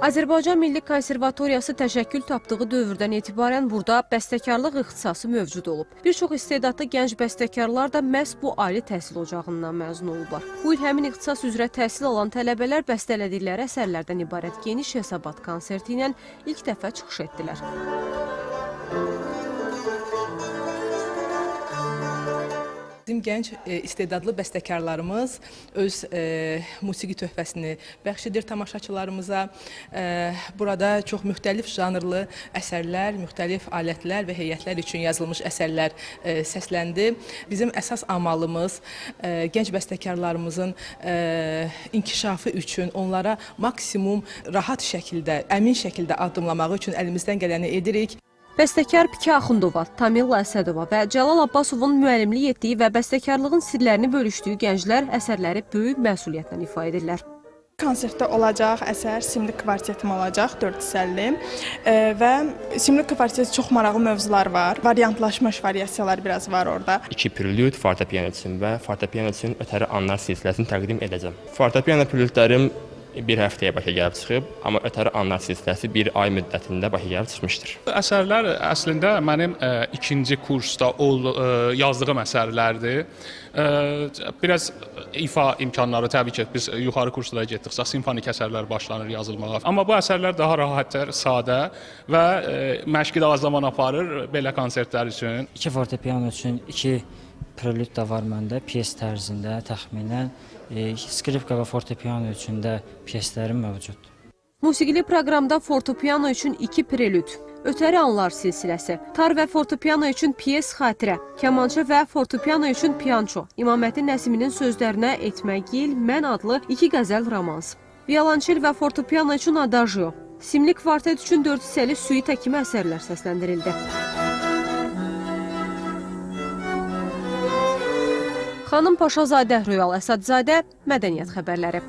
Azərbaycan Milli Konservatoriyası təşəkkül tapdığı dövrdən etibarən burada bəstəkarlıq ixtisası mövcud olub. Bir çox istedadlı gənc bəstəkarlar da məhz bu ali təhsil ocağından məzun olublar. Bu il həmin ixtisas üzrə təhsil alan tələbələr bəstələdikləri əsərlərdən ibarət geniş hesabat konserti ilə ilk dəfə çıxış etdilər. Bizim gənc istedadlı bəstəkarlarımız öz musiqi töhfəsini bəxş edir tamaşaçılarımıza. Burada çox müxtəlif janrlı əsərlər, müxtəlif alətlər və heyətlər üçün yazılmış əsərlər səsləndi. Bizim əsas amalımız gənc bəstəkarlarımızın inkişafı üçün, onlara maksimum rahat şəkildə, əmin şəkildə addımlamağı üçün əlimizdən gələni edirik. Bəstəkar Piki Axundova, Tamilla Əsədova və Cəlal Abbasovun müəllimlik etdiyi və bəstəkarlığın sirlərini bölüşdüyü gənclər əsərləri böyük məsuliyyətlə ifa edirlər. Konsertdə olacaq əsər Simli kvartetim olacaq, 4 hissəli və Simli kvartet çox maraqlı mövzular var. Variantlaşmış variasiyalar biraz var orada. 2 prelüd fortepiano üçün və fortepiano üçün ötəri anlar silsiləsini təqdim edəcəm. Fortepiano prelüdlərim bir həftəyə başa gəlib çıxıb, amma ötəri anlar silsiləsi bir ay müddətində başa gəlib çıxmışdır. Əsərlər əslində mənim ikinci kursda yazdığım əsərlərdir. Biraz ifa imkanları təbii ki, biz yuxarı kurslara getdikcə simfonik əsərlər başlanır yazılmağa. Amma bu əsərlər daha rahatdır, sadə və məşqi də az zaman aparır belə konsertlər üçün. 2 fortepiano üçün 2 prelüd də var məndə, piyes tərzində təxminən. Skripka və fortepiano üçün də piyeslərim mövcud. Musiqili proqramda fortepiano üçün 2 prelüd, ötəri anlar silsiləsi, tar və fortepiano üçün piyes xatirə, kamança və fortepiano üçün pianço, İmaməddin Nəsiminin sözlərinə Etməgil, Mən adlı 2 qəzəl romans, violonçel və fortepiano üçün adajio, Simli kvartet üçün 4 hissəli suita kimi əsərlər səsləndirildi. Xanım Paşazadə, Röyal Əsədzadə, Mədəniyyət xəbərləri.